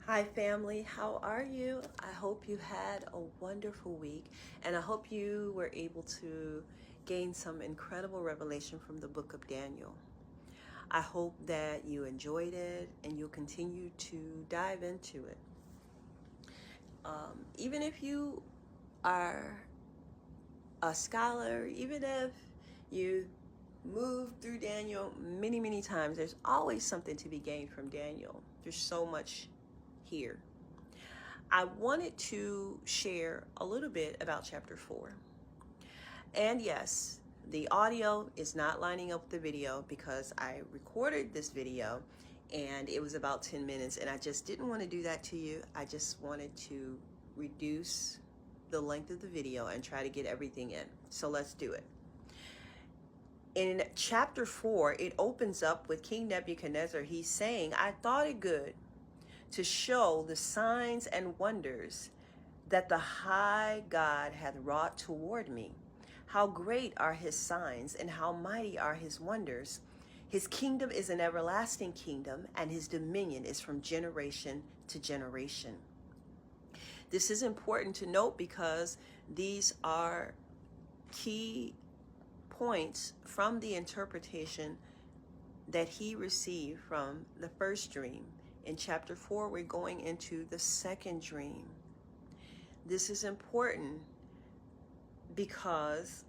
Hi family, how are you? I hope you had a wonderful week and I hope you were able to gain some incredible revelation from the book of Daniel. I hope that you enjoyed it and you'll continue to dive into it. Even if you are a scholar, even if you moved through Daniel many times, there's always something to be gained from Daniel. There's so much here. I wanted to share a little bit about chapter 4. And yes, the audio is not lining up with the video because I recorded this video and it was about 10 minutes and I just didn't want to do that to you. I just wanted to reduce the length of the video and try to get everything in. So let's do it. In chapter 4, it opens up with King Nebuchadnezzar. He's saying, I thought it good to show the signs and wonders that the high God hath wrought toward me. How great are his signs, and how mighty are his wonders. His kingdom is an everlasting kingdom, and his dominion is from generation to generation. This is important to note because these are key points from the interpretation that he received from the first dream. In chapter 4, we're going into the second dream. This is important because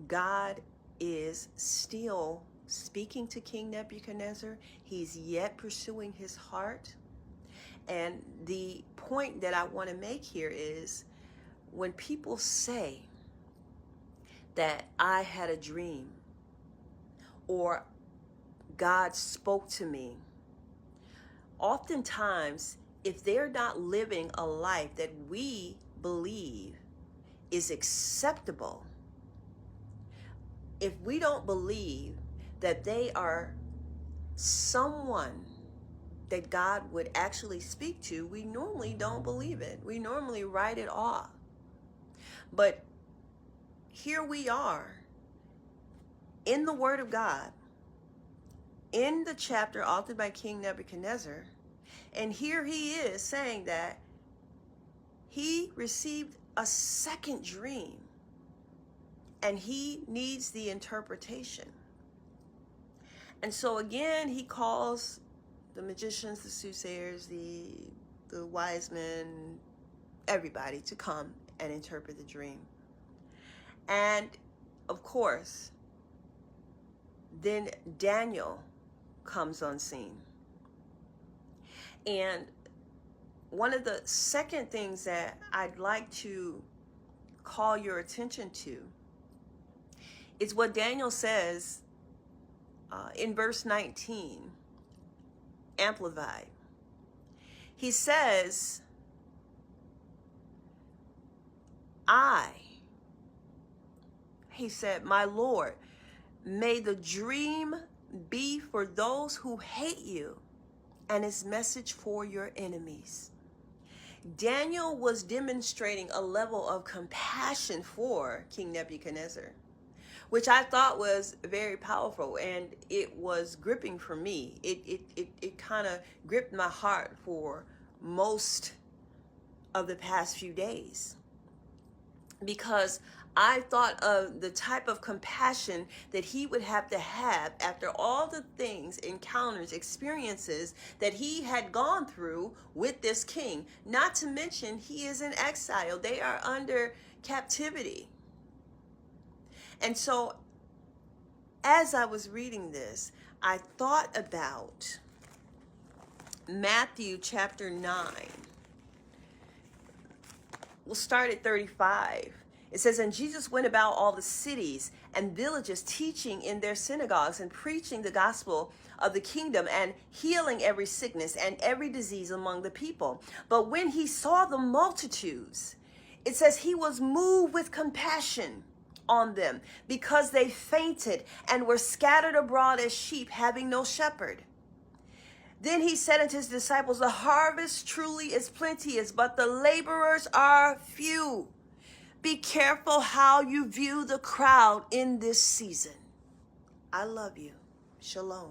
God is still speaking to King Nebuchadnezzar. He's yet pursuing his heart. And the point that I want to make here is when people say that I had a dream or God spoke to me, oftentimes, if they're not living a life that we believe is acceptable, if we don't believe that they are someone that God would actually speak to, we normally don't believe it. We normally write it off. But here we are in the Word of God, in the chapter authored by King Nebuchadnezzar, and here he is saying that he received a second dream and he needs the interpretation. And so again, he calls the magicians, the soothsayers, the wise men, everybody to come and interpret the dream. And of course, then Daniel comes on scene. And one of the second things that I'd like to call your attention to is what Daniel says in verse 19, Amplified. He says, he said, my Lord, may the dream be for those who hate you and his message for your enemies. Daniel was demonstrating a level of compassion for King Nebuchadnezzar, which I thought was very powerful, and it was gripping for me. It kind of gripped my heart for most of the past few days, because I thought of the type of compassion that he would have to have after all the things, encounters, experiences that he had gone through with this king. Not to mention, he is in exile. They are under captivity. And so, as I was reading this, I thought about Matthew chapter 9. We'll start at 35. It says, and Jesus went about all the cities and villages, teaching in their synagogues and preaching the gospel of the kingdom and healing every sickness and every disease among the people. But when he saw the multitudes, it says he was moved with compassion on them because they fainted and were scattered abroad as sheep having no shepherd. Then he said unto his disciples, the harvest truly is plenteous, but the laborers are few. Be careful how you view the crowd in this season. I love you. Shalom.